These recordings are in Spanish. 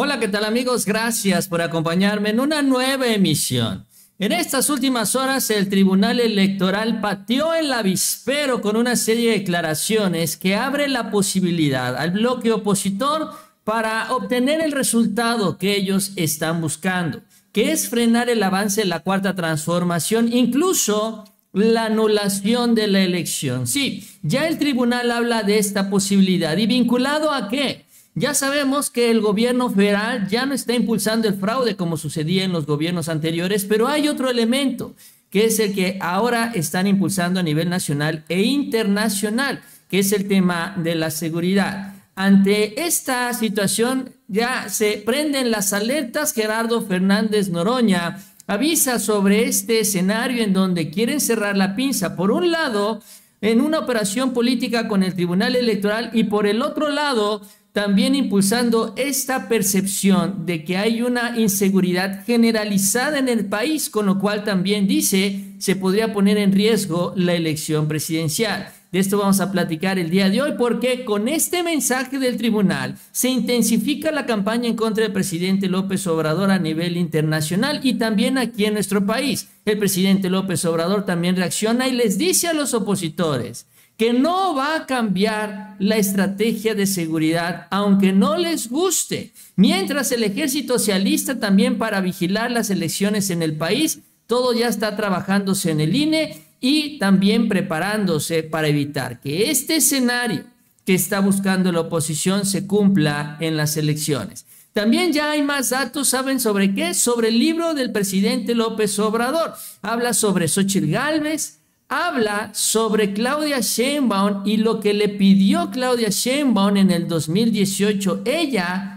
Hola, ¿qué tal amigos? Gracias por acompañarme en una nueva emisión. En estas últimas horas el Tribunal Electoral pateó el avispero con una serie de declaraciones que abre la posibilidad al bloque opositor para obtener el resultado que ellos están buscando, que es frenar el avance de la Cuarta Transformación, incluso la anulación de la elección. Sí, ya el tribunal habla de esta posibilidad. ¿Y vinculado a qué? Ya sabemos que el gobierno federal ya no está impulsando el fraude como sucedía en los gobiernos anteriores, pero hay otro elemento, que es el que ahora están impulsando a nivel nacional e internacional, que es el tema de la seguridad. Ante esta situación ya se prenden las alertas. Gerardo Fernández Noroña avisa sobre este escenario en donde quieren cerrar la pinza, por un lado, en una operación política con el Tribunal Electoral, y por el otro lado, también impulsando esta percepción de que hay una inseguridad generalizada en el país, con lo cual también dice se podría poner en riesgo la elección presidencial. De esto vamos a platicar el día de hoy, porque con este mensaje del tribunal se intensifica la campaña en contra del presidente López Obrador a nivel internacional y también aquí en nuestro país. El presidente López Obrador también reacciona y les dice a los opositores que no va a cambiar la estrategia de seguridad, aunque no les guste. Mientras el ejército se alista también para vigilar las elecciones en el país, todo ya está trabajándose en el INE y también preparándose para evitar que este escenario que está buscando la oposición se cumpla en las elecciones. También ya hay más datos. ¿Saben sobre qué? Sobre el libro del presidente López Obrador. Habla sobre Xóchitl Gálvez, habla sobre Claudia Sheinbaum y lo que le pidió Claudia Sheinbaum en el 2018.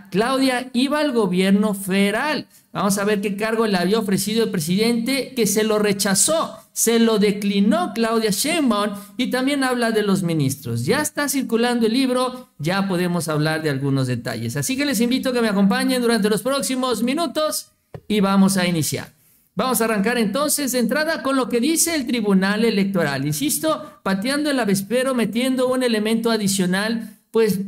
Claudia, iba al gobierno federal. Vamos a ver qué cargo le había ofrecido el presidente, que se lo rechazó, se lo declinó Claudia Sheinbaum, y también habla de los ministros. Ya está circulando el libro, ya podemos hablar de algunos detalles. Así que les invito a que me acompañen durante los próximos minutos y vamos a iniciar. Vamos a arrancar entonces de entrada con lo que dice el Tribunal Electoral. Insisto, pateando el avispero, metiendo un elemento adicional, pues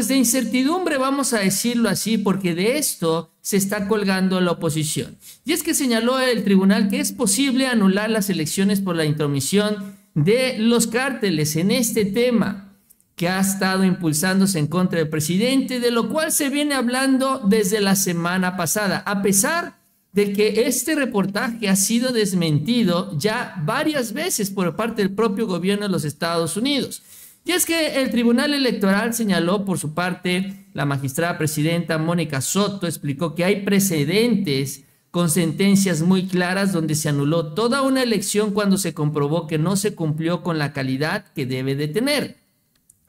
de incertidumbre, vamos a decirlo así, porque de esto se está colgando la oposición. Y es que señaló el tribunal que es posible anular las elecciones por la intromisión de los cárteles en este tema que ha estado impulsándose en contra del presidente, de lo cual se viene hablando desde la semana pasada, a pesar de que este reportaje ha sido desmentido ya varias veces por parte del propio gobierno de los Estados Unidos. Y es que el Tribunal Electoral señaló, por su parte, la magistrada presidenta Mónica Soto explicó que hay precedentes con sentencias muy claras donde se anuló toda una elección cuando se comprobó que no se cumplió con la calidad que debe de tener.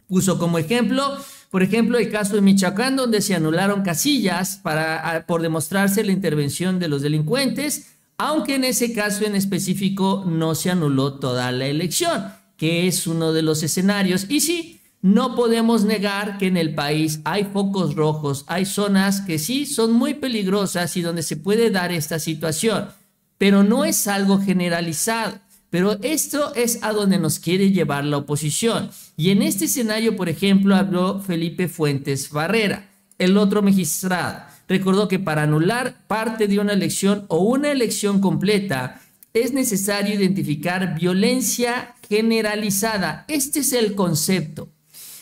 Puso como ejemplo, por ejemplo, el caso de Michoacán, donde se anularon casillas por demostrarse la intervención de los delincuentes, aunque en ese caso en específico no se anuló toda la elección, que es uno de los escenarios. Y sí, no podemos negar que en el país hay focos rojos, hay zonas que sí son muy peligrosas y donde se puede dar esta situación, pero no es algo generalizado. Pero esto es a donde nos quiere llevar la oposición. Y en este escenario, por ejemplo, habló Felipe Fuentes Barrera, el otro magistrado. Recordó que para anular parte de una elección o una elección completa es necesario identificar violencia generalizada. Este es el concepto.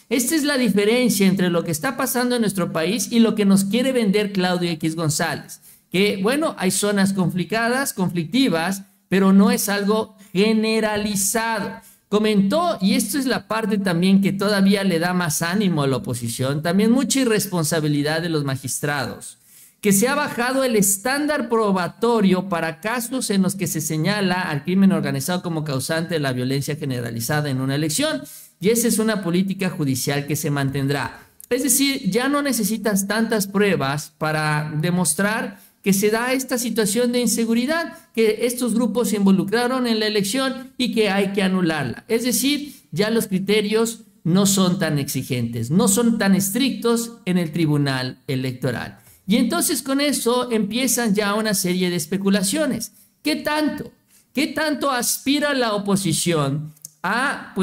Esta es la diferencia entre lo que está pasando en nuestro país y lo que nos quiere vender Claudio X González. Que, bueno, hay zonas complicadas, conflictivas, pero no es algo generalizado. Comentó, y esto es la parte también que todavía le da más ánimo a la oposición, también mucha irresponsabilidad de los magistrados, que se ha bajado el estándar probatorio para casos en los que se señala al crimen organizado como causante de la violencia generalizada en una elección, y esa es una política judicial que se mantendrá. Es decir, ya no necesitas tantas pruebas para demostrar que se da esta situación de inseguridad, que estos grupos se involucraron en la elección y que hay que anularla. Es decir, ya los criterios no son tan exigentes, no son tan estrictos en el Tribunal Electoral. Y entonces con eso empiezan ya una serie de especulaciones. ¿Qué tanto aspira la oposición a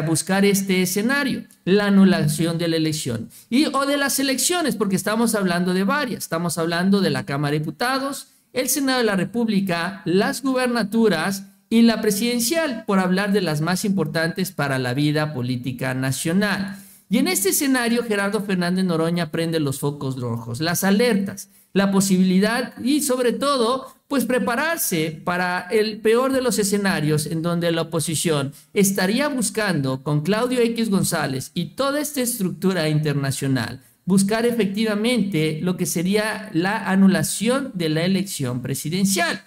buscar este escenario, la anulación de la elección o de las elecciones, porque estamos hablando de varias. Estamos hablando de la Cámara de Diputados, el Senado de la República, las gubernaturas y la presidencial, por hablar de las más importantes para la vida política nacional. Y en este escenario, Gerardo Fernández Noroña prende los focos rojos, las alertas, la posibilidad y sobre todo, pues prepararse para el peor de los escenarios en donde la oposición estaría buscando con Claudio X González y toda esta estructura internacional, buscar efectivamente lo que sería la anulación de la elección presidencial.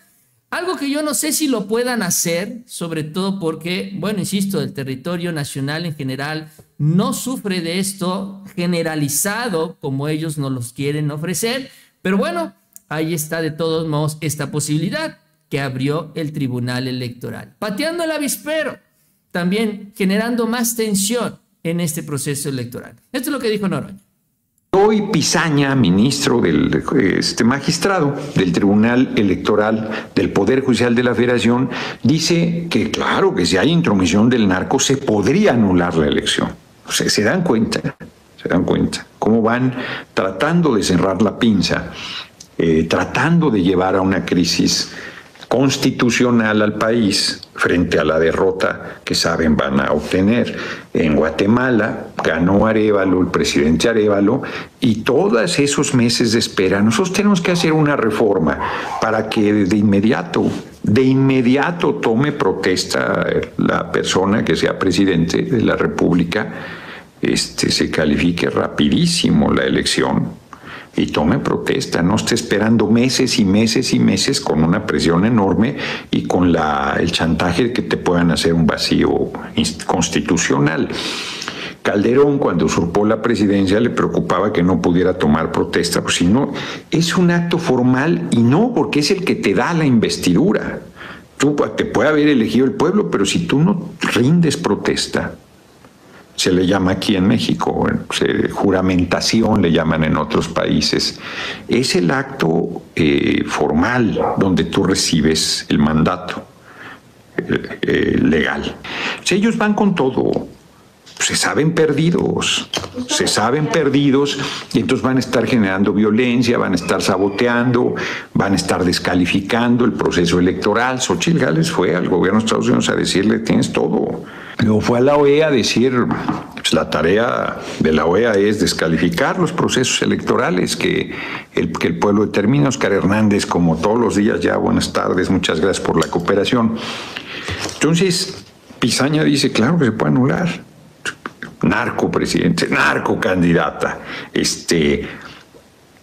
Algo que yo no sé si lo puedan hacer, sobre todo porque, bueno, insisto, el territorio nacional en general no sufre de esto generalizado como ellos nos los quieren ofrecer, pero bueno, ahí está de todos modos esta posibilidad que abrió el Tribunal Electoral, pateando el avispero, también generando más tensión en este proceso electoral. Esto es lo que dijo Noroña. Hoy Pizaña, ministro magistrado del Tribunal Electoral del Poder Judicial de la Federación, dice que claro, que si hay intromisión del narco se podría anular la elección. O sea, se dan cuenta cómo van tratando de cerrar la pinza, tratando de llevar a una crisis constitucional al país frente a la derrota que saben van a obtener. En Guatemala ganó Arévalo, el presidente Arévalo, y todos esos meses de espera, nosotros tenemos que hacer una reforma para que de inmediato tome protesta la persona que sea presidente de la República, se califique rapidísimo la elección y tome protesta, no esté esperando meses y meses y meses con una presión enorme y con el chantaje de que te puedan hacer un vacío constitucional. Calderón, cuando usurpó la presidencia, le preocupaba que no pudiera tomar protesta, pues si no, es un acto formal y no, porque es el que te da la investidura. Te puede haber elegido el pueblo, pero si tú no rindes protesta, se le llama aquí en México, juramentación le llaman en otros países. Es el acto formal donde tú recibes el mandato legal. O sea, ellos van con todo. Se saben perdidos y entonces van a estar generando violencia, van a estar saboteando, van a estar descalificando el proceso electoral. Xochitl Gálvez fue al gobierno de Estados Unidos a decirle, tienes todo. Luego fue a la OEA a decir, pues la tarea de la OEA es descalificar los procesos electorales que el pueblo determina. Oscar Hernández, como todos los días, ya buenas tardes, muchas gracias por la cooperación. Entonces, Pizaña dice, claro que se puede anular. Narco presidente, narco candidata,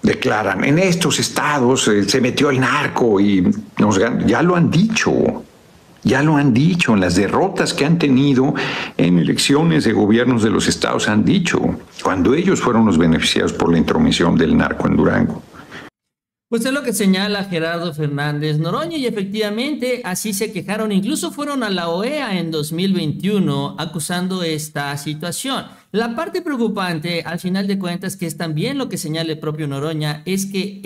declaran, en estos estados se metió el narco y nos ganan. Ya lo han dicho en las derrotas que han tenido en elecciones de gobiernos de los estados, han dicho, cuando ellos fueron los beneficiados por la intromisión del narco en Durango. Pues es lo que señala Gerardo Fernández Noroña y efectivamente así se quejaron, incluso fueron a la OEA en 2021 acusando esta situación. La parte preocupante al final de cuentas, que es también lo que señala el propio Noroña, es que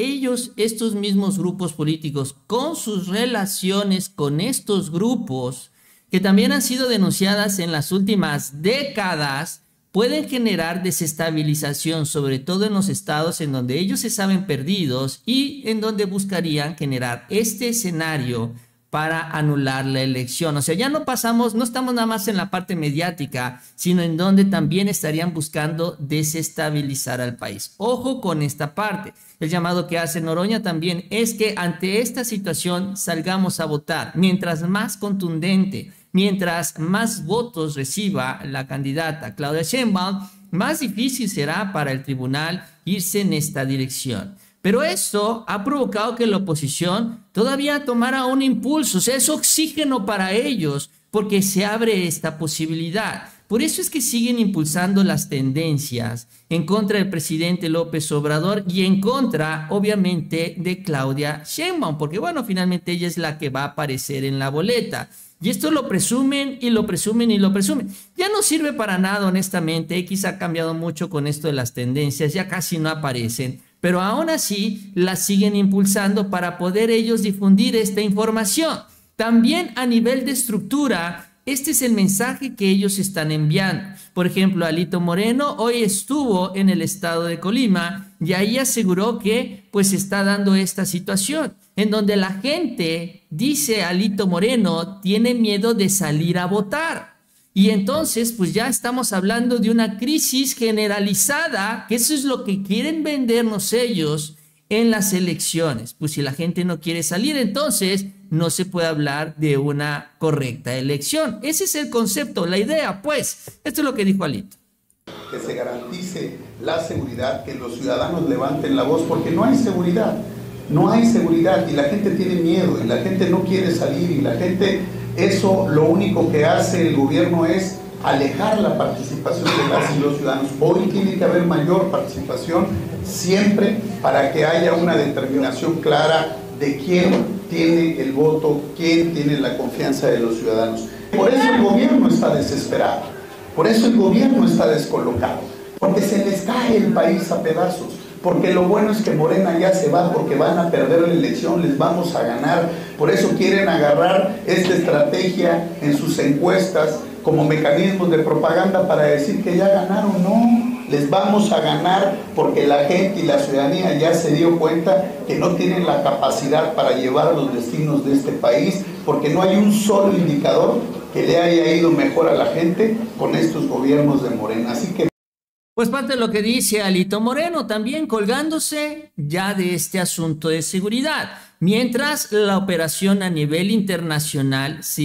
estos mismos grupos políticos con sus relaciones con estos grupos que también han sido denunciadas en las últimas décadas, pueden generar desestabilización, sobre todo en los estados en donde ellos se saben perdidos y en donde buscarían generar este escenario para anular la elección. O sea, ya no estamos nada más en la parte mediática, sino en donde también estarían buscando desestabilizar al país. Ojo con esta parte. El llamado que hace Noroña también es que ante esta situación salgamos a votar. Mientras más contundente, mientras más votos reciba la candidata Claudia Sheinbaum, más difícil será para el tribunal irse en esta dirección. Pero esto ha provocado que la oposición todavía tomara un impulso, o sea, es oxígeno para ellos, porque se abre esta posibilidad. Por eso es que siguen impulsando las tendencias en contra del presidente López Obrador y en contra, obviamente, de Claudia Sheinbaum, porque bueno, finalmente ella es la que va a aparecer en la boleta. Y esto lo presumen y lo presumen y lo presumen. Ya no sirve para nada, honestamente. X ha cambiado mucho con esto de las tendencias, ya casi no aparecen. Pero aún así las siguen impulsando para poder ellos difundir esta información. También a nivel de estructura, Este es el mensaje que ellos están enviando. Por ejemplo, Alito Moreno hoy estuvo en el estado de Colima y ahí aseguró que pues está dando esta situación en donde la gente, dice Alito Moreno, tiene miedo de salir a votar. Y entonces pues ya estamos hablando de una crisis generalizada, que eso es lo que quieren vendernos ellos en las elecciones. Pues si la gente no quiere salir, entonces no se puede hablar de una correcta elección. Ese es el concepto, la idea, pues. Esto es lo que dijo Alito. Que se garantice la seguridad, que los ciudadanos levanten la voz, porque no hay seguridad. No hay seguridad y la gente tiene miedo y la gente no quiere salir y la gente, eso lo único que hace el gobierno es alejar la participación de las y los ciudadanos. Hoy tiene que haber mayor participación siempre para que haya una determinación clara de quién tiene el voto, quién tiene la confianza de los ciudadanos. Por eso el gobierno está desesperado, por eso el gobierno está descolocado, porque se les cae el país a pedazos. Porque lo bueno es que Morena ya se va, porque van a perder la elección, les vamos a ganar. Por eso quieren agarrar esta estrategia en sus encuestas como mecanismos de propaganda para decir que ya ganaron. No, les vamos a ganar porque la gente y la ciudadanía ya se dio cuenta que no tienen la capacidad para llevar los destinos de este país, porque no hay un solo indicador que le haya ido mejor a la gente con estos gobiernos de Morena. Así que pues parte de lo que dice Alito Moreno, también colgándose ya de este asunto de seguridad, mientras la operación a nivel internacional se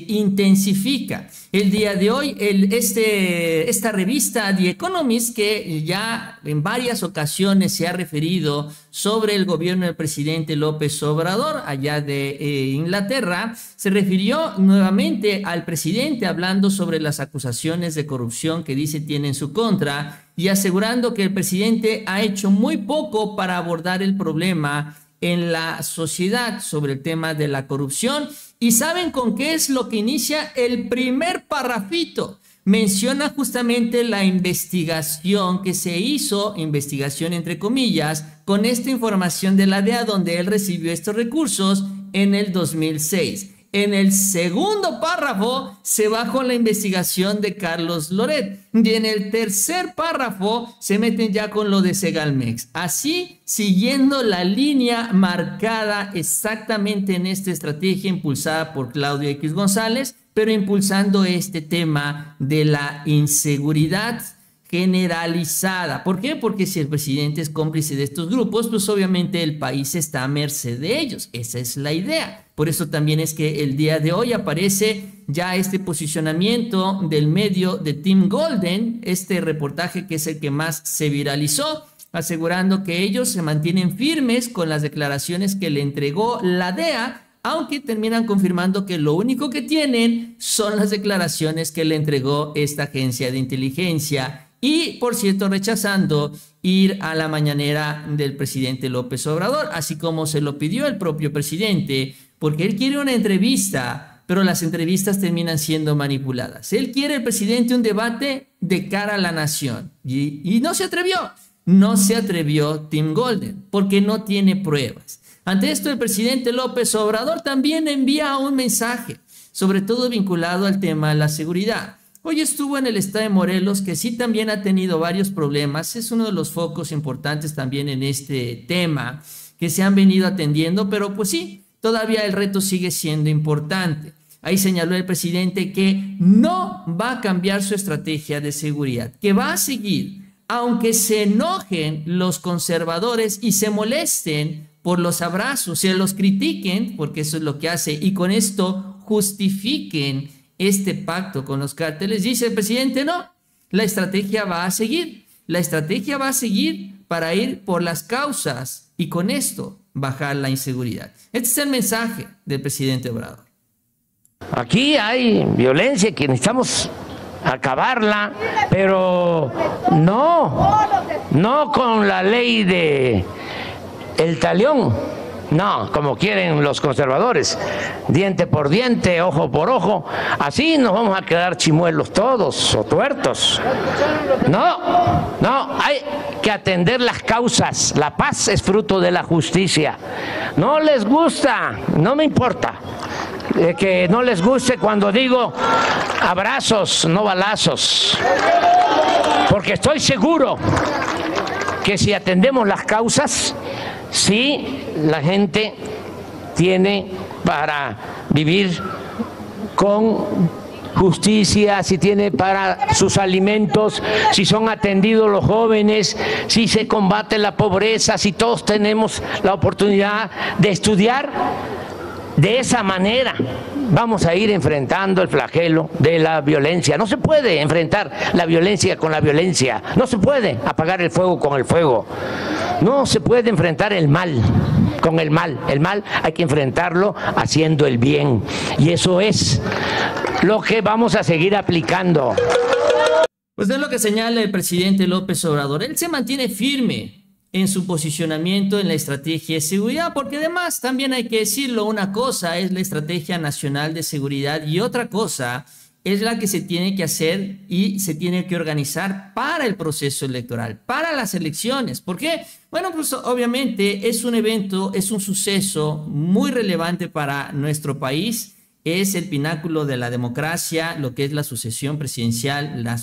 intensifica. El día de hoy, esta revista The Economist, que ya en varias ocasiones se ha referido sobre el gobierno del presidente López Obrador, allá de Inglaterra, se refirió nuevamente al presidente hablando sobre las acusaciones de corrupción que dice tiene en su contra y asegurando que el presidente ha hecho muy poco para abordar el problema en la sociedad sobre el tema de la corrupción. ¿Y saben con qué es lo que inicia el primer parrafito? Menciona justamente la investigación que se hizo, investigación entre comillas, con esta información de la DEA donde él recibió estos recursos en el 2006. En el segundo párrafo se va con la investigación de Carlos Loret y en el tercer párrafo se meten ya con lo de Segalmex. Así, siguiendo la línea marcada exactamente en esta estrategia impulsada por Claudio X González, pero impulsando este tema de la inseguridad generalizada. ¿Por qué? Porque si el presidente es cómplice de estos grupos, pues obviamente el país está a merced de ellos. Esa es la idea. Por eso también es que el día de hoy aparece ya este posicionamiento del medio de Tim Golden, este reportaje que es el que más se viralizó, asegurando que ellos se mantienen firmes con las declaraciones que le entregó la DEA, aunque terminan confirmando que lo único que tienen son las declaraciones que le entregó esta agencia de inteligencia. Y, por cierto, rechazando ir a la mañanera del presidente López Obrador, así como se lo pidió el propio presidente, porque él quiere una entrevista, pero las entrevistas terminan siendo manipuladas. Él quiere, el presidente, un debate de cara a la nación. Y no se atrevió. No se atrevió Tim Golden, porque no tiene pruebas. Ante esto, el presidente López Obrador también envía un mensaje, sobre todo vinculado al tema de la seguridad. Hoy estuvo en el estado de Morelos, que sí también ha tenido varios problemas. Es uno de los focos importantes también en este tema que se han venido atendiendo, pero pues sí, todavía el reto sigue siendo importante. Ahí señaló el presidente que no va a cambiar su estrategia de seguridad, que va a seguir, aunque se enojen los conservadores y se molesten por los abrazos, se los critiquen, porque eso es lo que hace, y con esto justifiquen este pacto con los cárteles. Dice el presidente, no, la estrategia va a seguir. La estrategia va a seguir para ir por las causas y con esto bajar la inseguridad. Este es el mensaje del presidente Obrador. Aquí hay violencia que necesitamos acabarla, pero no con la ley de el talión. No, como quieren los conservadores, diente por diente, ojo por ojo, así nos vamos a quedar chimuelos todos o tuertos. No, hay que atender las causas. La paz es fruto de la justicia. No les gusta, no me importa. que no les guste cuando digo abrazos, no balazos, porque estoy seguro que si atendemos las causas, sí, la gente tiene para vivir con justicia, si tiene para sus alimentos, si son atendidos los jóvenes, si se combate la pobreza, si todos tenemos la oportunidad de estudiar. De esa manera vamos a ir enfrentando el flagelo de la violencia. No se puede enfrentar la violencia con la violencia, no se puede apagar el fuego con el fuego, no se puede enfrentar el mal con el mal. El mal hay que enfrentarlo haciendo el bien, y eso es lo que vamos a seguir aplicando. Pues es lo que señala el presidente López Obrador. Él se mantiene firme en su posicionamiento en la estrategia de seguridad, porque además también hay que decirlo, una cosa es la Estrategia Nacional de Seguridad y otra cosa es la que se tiene que hacer y se tiene que organizar para el proceso electoral, para las elecciones. ¿Por qué? Bueno, pues obviamente es un evento, es un suceso muy relevante para nuestro país. Es el pináculo de la democracia, lo que es la sucesión presidencial, la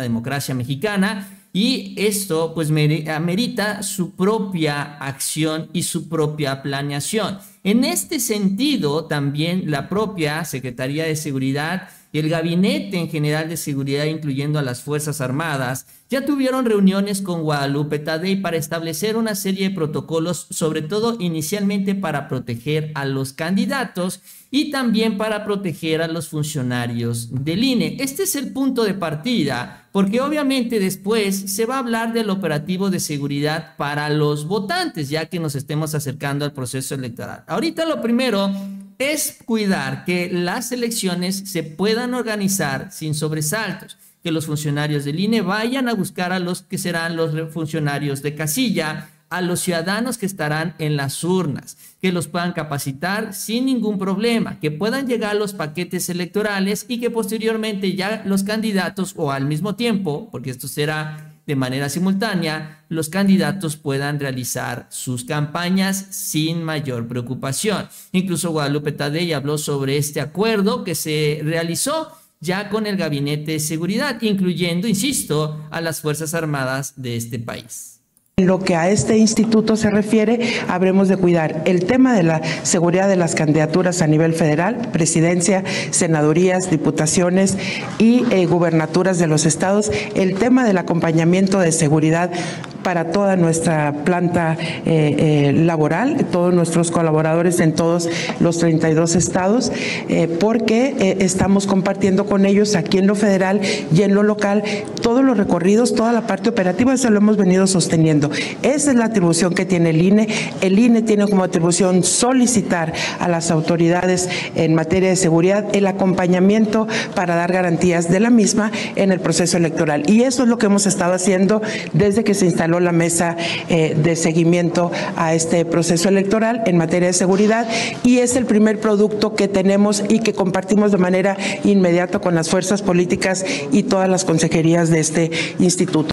democracia mexicana, y esto pues amerita su propia acción y su propia planeación. En este sentido, también la propia Secretaría de Seguridad y el Gabinete en General de Seguridad, incluyendo a las Fuerzas Armadas, ya tuvieron reuniones con Guadalupe Tadei para establecer una serie de protocolos, sobre todo inicialmente para proteger a los candidatos y también para proteger a los funcionarios del INE. Este es el punto de partida, porque obviamente después se va a hablar del operativo de seguridad para los votantes, ya que nos estemos acercando al proceso electoral. Ahorita lo primero es cuidar que las elecciones se puedan organizar sin sobresaltos, que los funcionarios del INE vayan a buscar a los que serán los funcionarios de casilla, a los ciudadanos que estarán en las urnas, que los puedan capacitar sin ningún problema, que puedan llegar los paquetes electorales y que posteriormente ya los candidatos, o al mismo tiempo, porque esto será de manera simultánea, los candidatos puedan realizar sus campañas sin mayor preocupación. Incluso Guadalupe Tadei habló sobre este acuerdo que se realizó ya con el Gabinete de Seguridad, incluyendo, insisto, a las Fuerzas Armadas de este país. En lo que a este instituto se refiere, habremos de cuidar el tema de la seguridad de las candidaturas a nivel federal, presidencia, senadurías, diputaciones y gubernaturas de los estados, el tema del acompañamiento de seguridad para toda nuestra planta laboral, todos nuestros colaboradores en todos los 32 estados, porque estamos compartiendo con ellos aquí en lo federal y en lo local todos los recorridos, toda la parte operativa. Eso lo hemos venido sosteniendo. Esa es la atribución que tiene el INE. El INE tiene como atribución solicitar a las autoridades en materia de seguridad el acompañamiento para dar garantías de la misma en el proceso electoral. Y eso es lo que hemos estado haciendo desde que se instaló la mesa de seguimiento a este proceso electoral en materia de seguridad, y es el primer producto que tenemos y que compartimos de manera inmediata con las fuerzas políticas y todas las consejerías de este instituto.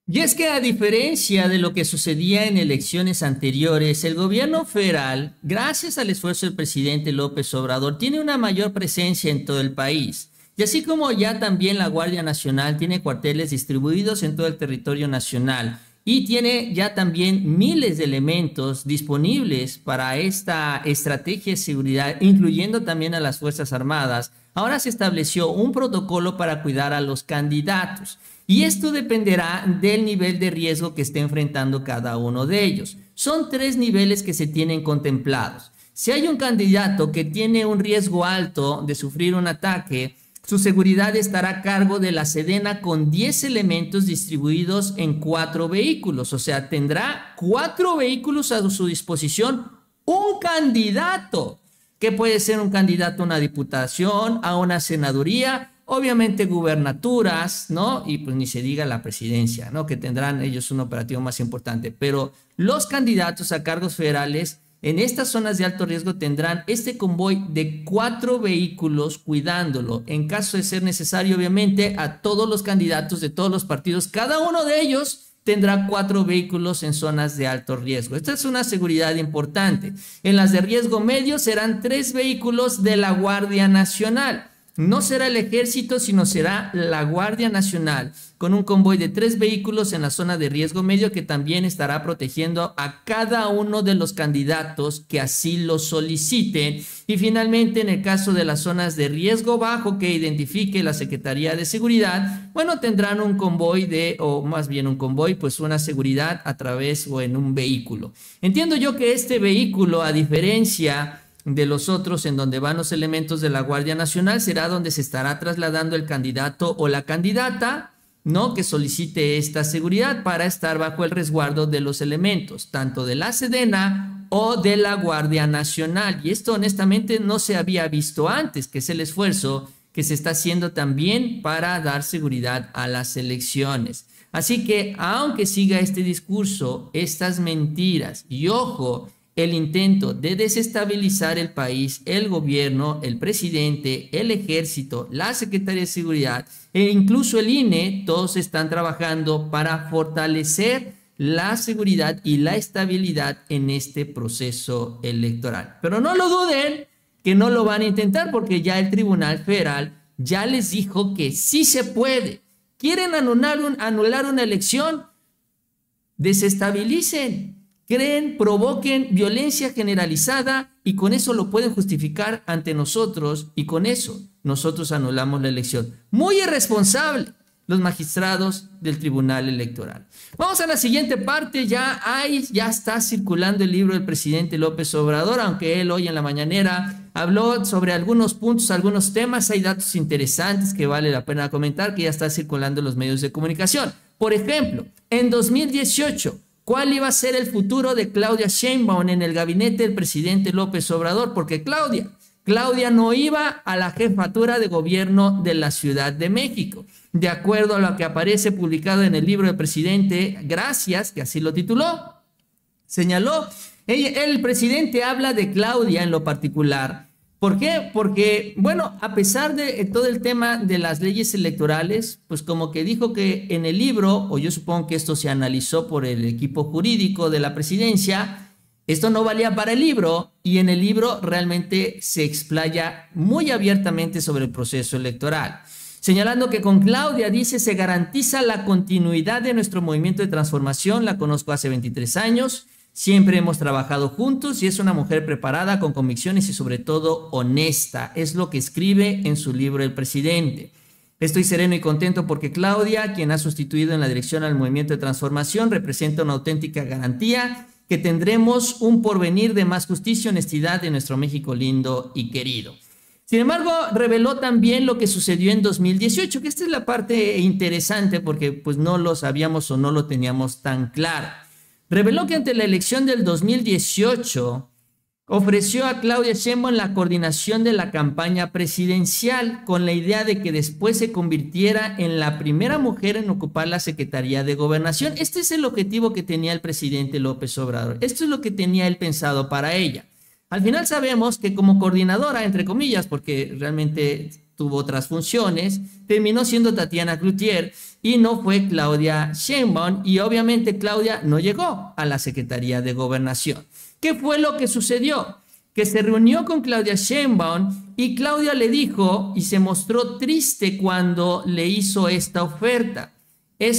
Y es que a diferencia de lo que sucedía en elecciones anteriores, el gobierno federal, gracias al esfuerzo del presidente López Obrador, tiene una mayor presencia en todo el país. Y así como ya también la Guardia Nacional tiene cuarteles distribuidos en todo el territorio nacional y tiene ya también miles de elementos disponibles para esta estrategia de seguridad, incluyendo también a las Fuerzas Armadas, ahora se estableció un protocolo para cuidar a los candidatos. Y esto dependerá del nivel de riesgo que esté enfrentando cada uno de ellos. Son 3 niveles que se tienen contemplados. Si hay un candidato que tiene un riesgo alto de sufrir un ataque, su seguridad estará a cargo de la Sedena con 10 elementos distribuidos en 4 vehículos. O sea, tendrá 4 vehículos a su disposición un candidato, que puede ser un candidato a una diputación, a una senaduría, obviamente gubernaturas, ¿no? Y pues ni se diga la presidencia, ¿no? Que tendrán ellos un operativo más importante. Pero los candidatos a cargos federales en estas zonas de alto riesgo tendrán este convoy de 4 vehículos cuidándolo. En caso de ser necesario, obviamente, a todos los candidatos de todos los partidos, cada uno de ellos tendrá 4 vehículos en zonas de alto riesgo. Esta es una seguridad importante. En las de riesgo medio serán 3 vehículos de la Guardia Nacional. No será el Ejército, sino será la Guardia Nacional, con un convoy de 3 vehículos en la zona de riesgo medio que también estará protegiendo a cada uno de los candidatos que así lo soliciten. Y finalmente, en el caso de las zonas de riesgo bajo que identifique la Secretaría de Seguridad, bueno, tendrán un convoy o más bien un convoy, pues una seguridad a través o en un vehículo. Entiendo yo que este vehículo, a diferencia de los otros en donde van los elementos de la Guardia Nacional, será donde se estará trasladando el candidato o la candidata, ¿no?, que solicite esta seguridad para estar bajo el resguardo de los elementos, tanto de la Sedena o de la Guardia Nacional. Y esto honestamente no se había visto antes, que es el esfuerzo que se está haciendo también para dar seguridad a las elecciones. Así que, aunque siga este discurso, estas mentiras, y ojo, el intento de desestabilizar el país, el gobierno, el presidente, el ejército, la Secretaría de Seguridad e incluso el INE, todos están trabajando para fortalecer la seguridad y la estabilidad en este proceso electoral. Pero no lo duden que no lo van a intentar, porque ya el Tribunal Federal ya les dijo que sí se puede. ¿Quieren anular una elección? Desestabilicen. Provoquen violencia generalizada y con eso lo pueden justificar ante nosotros y con eso nosotros anulamos la elección. Muy irresponsable los magistrados del Tribunal Electoral. Vamos a la siguiente parte. Ya está circulando el libro del presidente López Obrador, aunque él hoy en la mañanera habló sobre algunos puntos, algunos temas. Hay datos interesantes que vale la pena comentar, que ya está circulando en los medios de comunicación. Por ejemplo, en 2018, ¿cuál iba a ser el futuro de Claudia Sheinbaum en el gabinete del presidente López Obrador? Porque Claudia no iba a la jefatura de gobierno de la Ciudad de México. De acuerdo a lo que aparece publicado en el libro del presidente Gracias, que así lo tituló, señaló, el presidente habla de Claudia en lo particular. ¿Por qué? Porque, bueno, a pesar de todo el tema de las leyes electorales, pues como que dijo que en el libro, o yo supongo que esto se analizó por el equipo jurídico de la presidencia, esto no valía para el libro, y en el libro realmente se explaya muy abiertamente sobre el proceso electoral, señalando que con Claudia, dice, se garantiza la continuidad de nuestro movimiento de transformación. La conozco hace 23 años. Siempre hemos trabajado juntos y es una mujer preparada, con convicciones y sobre todo honesta. Es lo que escribe en su libro el presidente. Estoy sereno y contento porque Claudia, quien ha sustituido en la dirección al movimiento de transformación, representa una auténtica garantía que tendremos un porvenir de más justicia y honestidad en nuestro México lindo y querido. Sin embargo, reveló también lo que sucedió en 2018, que esta es la parte interesante porque pues no lo sabíamos o no lo teníamos tan claro. Reveló que ante la elección del 2018 ofreció a Claudia Sheinbaum la coordinación de la campaña presidencial con la idea de que después se convirtiera en la primera mujer en ocupar la Secretaría de Gobernación. Este es el objetivo que tenía el presidente López Obrador. Esto es lo que tenía él pensado para ella. Al final sabemos que como coordinadora, entre comillas, porque realmente tuvo otras funciones, terminó siendo Tatiana Cloutier y no fue Claudia Sheinbaum, y obviamente Claudia no llegó a la Secretaría de Gobernación. ¿Qué fue lo que sucedió? Que se reunió con Claudia Sheinbaum y Claudia le dijo y se mostró triste cuando le hizo esta oferta.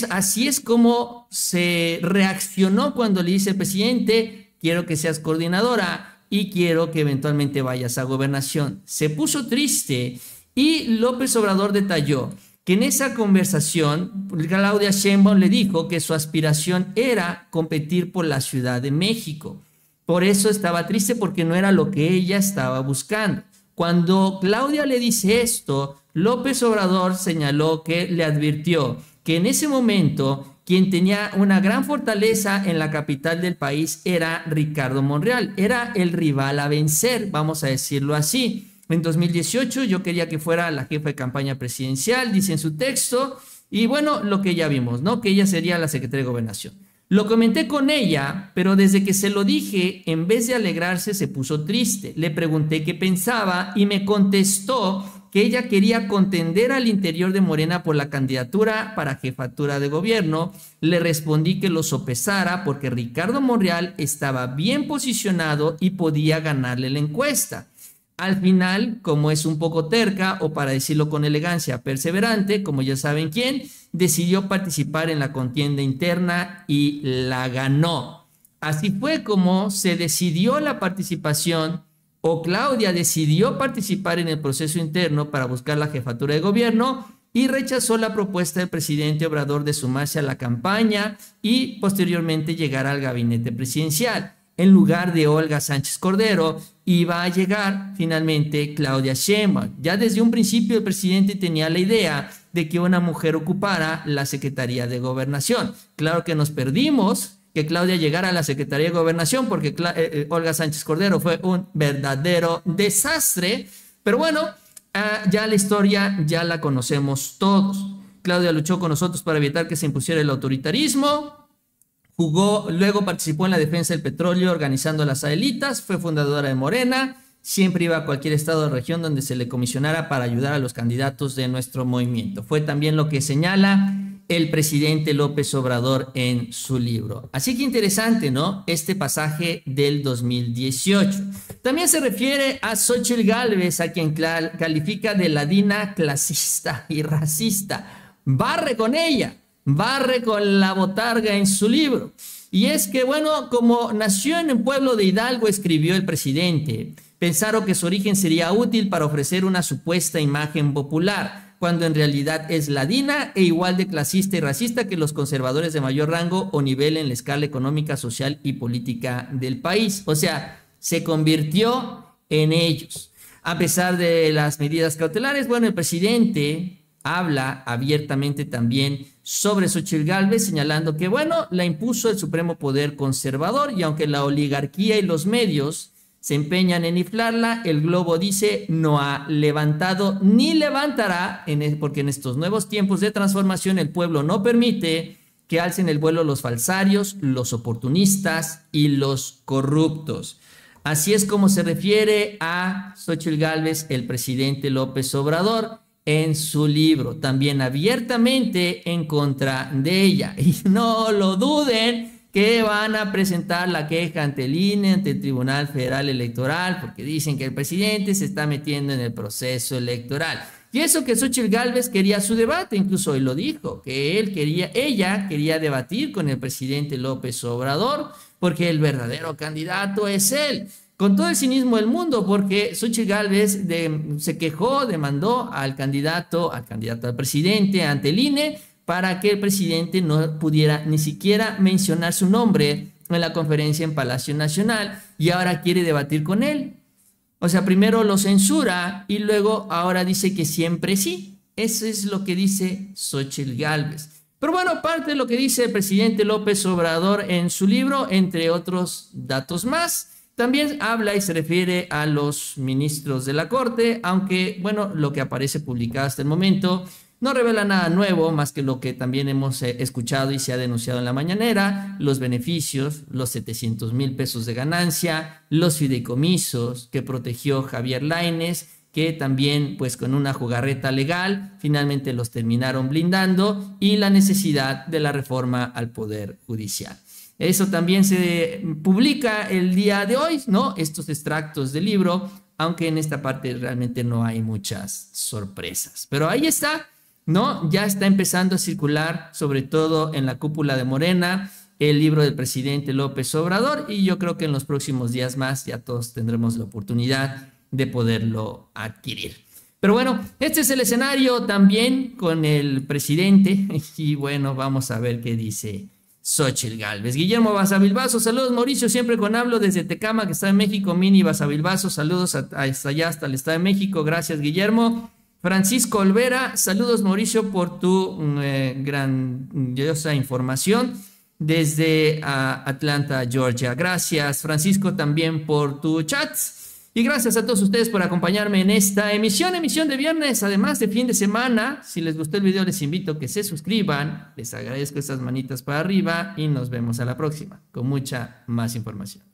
Así es como se reaccionó cuando le dice el presidente, quiero que seas coordinadora y quiero que eventualmente vayas a Gobernación. Se puso triste y López Obrador detalló que en esa conversación Claudia Sheinbaum le dijo que su aspiración era competir por la Ciudad de México. Por eso estaba triste, porque no era lo que ella estaba buscando. Cuando Claudia le dice esto, López Obrador señaló que le advirtió que en ese momento quien tenía una gran fortaleza en la capital del país era Ricardo Monreal, era el rival a vencer, vamos a decirlo así. En 2018 yo quería que fuera la jefa de campaña presidencial, dice en su texto, y bueno, lo que ya vimos, ¿no? Que ella sería la secretaria de Gobernación. Lo comenté con ella, pero desde que se lo dije, en vez de alegrarse, se puso triste. Le pregunté qué pensaba y me contestó que ella quería contender al interior de Morena por la candidatura para jefatura de gobierno. Le respondí que lo sopesara porque Ricardo Monreal estaba bien posicionado y podía ganarle la encuesta. Al final, como es un poco terca, o para decirlo con elegancia, perseverante, como ya saben quién, decidió participar en la contienda interna y la ganó. Así fue como se decidió la participación, o Claudia decidió participar en el proceso interno para buscar la jefatura de gobierno y rechazó la propuesta del presidente Obrador de sumarse a la campaña y posteriormente llegar al gabinete presidencial. En lugar de Olga Sánchez Cordero, iba a llegar finalmente Claudia Sheinbaum. Ya desde un principio el presidente tenía la idea de que una mujer ocupara la Secretaría de Gobernación. Claro que nos perdimos que Claudia llegara a la Secretaría de Gobernación porque Olga Sánchez Cordero fue un verdadero desastre, pero bueno, ya la historia ya la conocemos todos. Claudia luchó con nosotros para evitar que se impusiera el autoritarismo. Luego participó en la defensa del petróleo organizando las Aelitas, fue fundadora de Morena, siempre iba a cualquier estado o región donde se le comisionara para ayudar a los candidatos de nuestro movimiento. Fue también lo que señala el presidente López Obrador en su libro. Así que interesante, ¿no? Este pasaje del 2018. También se refiere a Xóchitl Gálvez, a quien califica de ladina, clasista y racista. Barre con ella. Barre con la botarga en su libro. Y es que, bueno, como nació en un pueblo de Hidalgo, escribió el presidente, pensaron que su origen sería útil para ofrecer una supuesta imagen popular, cuando en realidad es ladina e igual de clasista y racista que los conservadores de mayor rango o nivel en la escala económica, social y política del país. O sea, se convirtió en ellos. A pesar de las medidas cautelares, bueno, el presidente habla abiertamente también sobre Xóchitl Gálvez, señalando que, bueno, la impuso el supremo poder conservador y aunque la oligarquía y los medios se empeñan en inflarla, el Globo dice no ha levantado ni levantará, porque en estos nuevos tiempos de transformación el pueblo no permite que alcen el vuelo los falsarios, los oportunistas y los corruptos. Así es como se refiere a Xóchitl Gálvez el presidente López Obrador en su libro, también abiertamente en contra de ella. Y no lo duden que van a presentar la queja ante el INE, ante el Tribunal Federal Electoral, porque dicen que el presidente se está metiendo en el proceso electoral. Y eso que Xóchitl Gálvez quería su debate, incluso hoy lo dijo, que ella quería debatir con el presidente López Obrador, porque el verdadero candidato es él. Con todo el cinismo del mundo, porque Xóchitl Gálvez se quejó, demandó al candidato al presidente ante el INE para que el presidente no pudiera ni siquiera mencionar su nombre en la conferencia en Palacio Nacional y ahora quiere debatir con él. O sea, primero lo censura y luego ahora dice que siempre sí. Eso es lo que dice Xóchitl Gálvez. Pero bueno, parte de lo que dice el presidente López Obrador en su libro, entre otros datos más, también habla y se refiere a los ministros de la Corte, aunque, bueno, lo que aparece publicado hasta el momento no revela nada nuevo, más que lo que también hemos escuchado y se ha denunciado en la mañanera, los beneficios, los 700,000 pesos de ganancia, los fideicomisos que protegió Javier Lainez, que también, pues con una jugarreta legal, finalmente los terminaron blindando, y la necesidad de la reforma al Poder Judicial. Eso también se publica el día de hoy, ¿no? Estos extractos del libro, aunque en esta parte realmente no hay muchas sorpresas. Pero ahí está, ¿no? Ya está empezando a circular, sobre todo en la cúpula de Morena, el libro del presidente López Obrador, y yo creo que en los próximos días más ya todos tendremos la oportunidad de poderlo adquirir. Pero bueno, este es el escenario también con el presidente, y bueno, vamos a ver qué dice Xóchitl Gálvez. Guillermo Basavilbaso, saludos Mauricio, siempre con hablo desde Tecama, que está en México. Mini Basavilbaso, saludos hasta allá, hasta el Estado de México, gracias Guillermo. Francisco Olvera, saludos Mauricio por tu grandiosa información desde Atlanta, Georgia. Gracias Francisco también por tu chat. Y gracias a todos ustedes por acompañarme en esta emisión de viernes, además de fin de semana. Si les gustó el video, les invito a que se suscriban. Les agradezco esas manitas para arriba y nos vemos a la próxima con mucha más información.